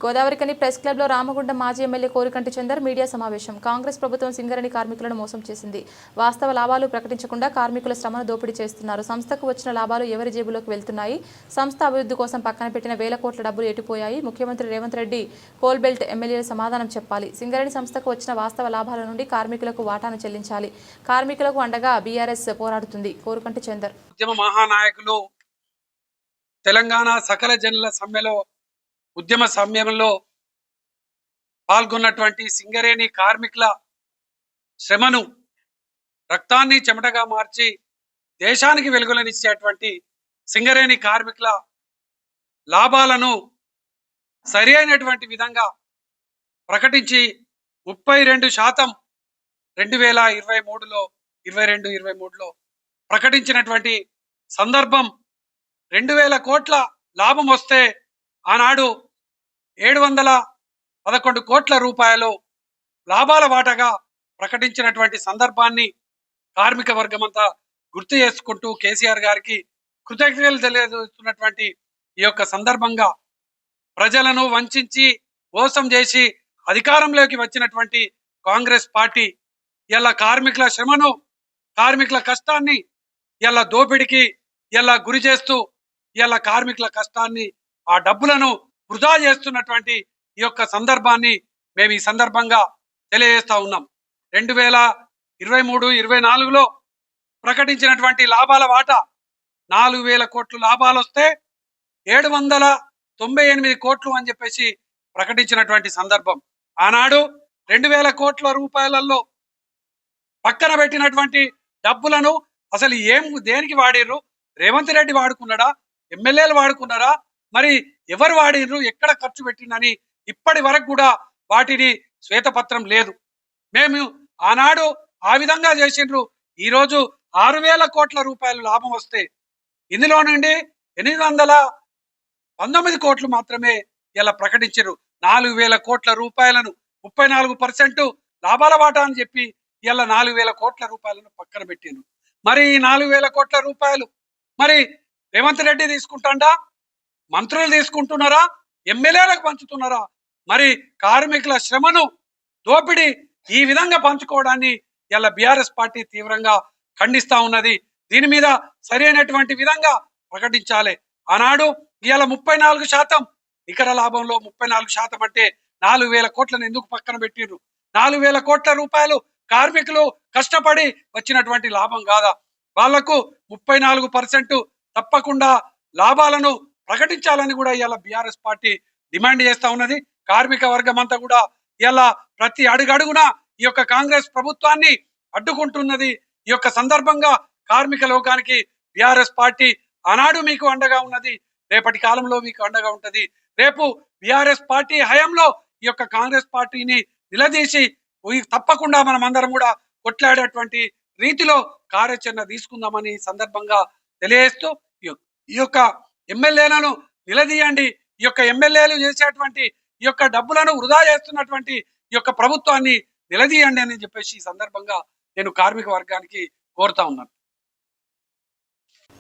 Godavarikhani press క్లబ్లో రామగుండం మాజీ MLA Korikanti Chander media సమావేశం. కాంగ్రెస్ ప్రభుత్వం సింగరేణి కార్మికులను మోసం చేసింది. వాస్తవ లాభాలు ప్రకటించకుండా కార్మికుల శ్రమను దోపిడీ చేస్తున్నారు. సంస్థకు వచ్చిన లాభాలు ఎవరి జేబులోకి వెళ్తున్నాయి? సంస్థ అభివృద్ధి కోసం పక్కన పెట్టిన వేల కోట్ల డబ్బులు ఎటుపోయాయి? ముఖ్యమంత్రి రేవంత్ రెడ్డి కోల్ బెల్ట్ ఎమ్మెల్యేలు సమాధానం చెప్పాలి. సింగరేణి సంస్థకు వచ్చిన వాస్తవ లాభాల నుండి కార్మికులకు వాటాను చెల్లించాలి. కార్మికులకు అండగా బీఆర్ఎస్ పోరాడుతుంది. కోరికంటి చందర్ ఉద్యమ మహానాయకులు తెలంగాణ సకల జనుల సమ్మెలో ఉద్యమ సమయంలో పాల్గొన్నటువంటి సింగరేణి కార్మికుల శ్రమను రక్తాన్ని చెమటగా మార్చి దేశానికి వెలుగులనిచ్చేటువంటి సింగరేణి కార్మికుల లాభాలను సరి అయినటువంటి విధంగా ప్రకటించి 32% 2023లో 22-23లో ప్రకటించినటువంటి సందర్భం 2000 కోట్ల లాభం వస్తే ఆనాడు 711 కోట్ల రూపాయలు లాభాల వాటగా ప్రకటించినటువంటి సందర్భాన్ని కార్మిక వర్గమంతా గుర్తు చేసుకుంటూ కేసీఆర్ గారికి కృతజ్ఞతలు తెలియజేస్తున్నటువంటి ఈ యొక్క సందర్భంగా ప్రజలను వంచి మోసం చేసి అధికారంలోకి వచ్చినటువంటి కాంగ్రెస్ పార్టీ ఇలా కార్మికుల శ్రమను కార్మికుల కష్టాన్ని ఇలా దోపిడికి ఇలా గురి చేస్తూ ఇలా కార్మికుల కష్టాన్ని ఆ డబ్బులను వృధా చేస్తున్నటువంటి ఈ యొక్క సందర్భాన్ని మేము ఈ సందర్భంగా తెలియజేస్తా ఉన్నాం. 2023-24లో ప్రకటించినటువంటి లాభాల వాటా 4000 కోట్లు లాభాలు వస్తే 798 కోట్లు అని చెప్పేసి ప్రకటించినటువంటి సందర్భం. ఆనాడు 2000 కోట్ల రూపాయలలో పక్కన పెట్టినటువంటి డబ్బులను అసలు దేనికి వాడిర్రు? రేవంత్ రెడ్డి వాడుకున్నాడా? ఎమ్మెల్యేలు వాడుకున్నారా? మరి ఎవరు వాడిర్రు? ఎక్కడ ఖర్చు పెట్టిందని ఇప్పటి వరకు కూడా వాటిని శ్వేతపత్రం లేదు. మేము ఆనాడు ఆ విధంగా చేసిండ్రు. ఈరోజు 6000 కోట్ల రూపాయలు లాభం వస్తే ఇందులో నుండి 819 కోట్లు మాత్రమే ఇలా ప్రకటించారు. 4000 కోట్ల రూపాయలను 34% లాభాల వాటా అని చెప్పి ఇలా 4000 కోట్ల రూపాయలను పక్కన పెట్టారు. మరి ఈ 4000 కోట్ల రూపాయలు మరి రేవంత్ రెడ్డి తీసుకుంటాడా? మంత్రులు తీసుకుంటున్నారా? ఎమ్మెల్యేలకు పంచుతున్నారా? మరి కార్మికుల శ్రమను దోపిడీ ఈ విధంగా పంచుకోవడాన్ని ఇలా బీఆర్ఎస్ పార్టీ తీవ్రంగా ఖండిస్తా ఉన్నది. దీని మీద సరైనటువంటి విధంగా ప్రకటించాలి. ఆనాడు ఇవాళ 34% నికర లాభంలో 34% అంటే 4000 కోట్లను ఎందుకు పక్కన పెట్టిర్రు? 4000 కోట్ల రూపాయలు కార్మికులు కష్టపడి వచ్చినటువంటి లాభం కాదా? వాళ్లకు 34% తప్పకుండా లాభాలను ప్రకటించాలని కూడా ఇవాళ బీఆర్ఎస్ పార్టీ డిమాండ్ చేస్తా ఉన్నది. కార్మిక వర్గం అంతా కూడా ఇలా ప్రతి అడుగడుగున ఈ యొక్క కాంగ్రెస్ ప్రభుత్వాన్ని అడ్డుకుంటున్నది. ఈ యొక్క సందర్భంగా కార్మిక లోకానికి బీఆర్ఎస్ పార్టీ ఆనాడు మీకు అండగా ఉన్నది, రేపటి కాలంలో మీకు అండగా ఉంటది. రేపు బీఆర్ఎస్ పార్టీ హయాంలో ఈ యొక్క కాంగ్రెస్ పార్టీని నిలదీసి తప్పకుండా మనం అందరం కూడా కొట్లాడేటువంటి రీతిలో కార్యాచరణ తీసుకుందామని సందర్భంగా తెలియజేస్తూ ఈ యొక్క ఎమ్మెల్యేలను నిలదీయండి. ఈ యొక్క ఎమ్మెల్యేలు చేసేటువంటి ఈ యొక్క డబ్బులను వృధా చేస్తున్నటువంటి ఈ యొక్క ప్రభుత్వాన్ని నిలదీయండి అని చెప్పేసి ఈ సందర్భంగా నేను కార్మిక వర్గానికి కోరుతా ఉన్నాను.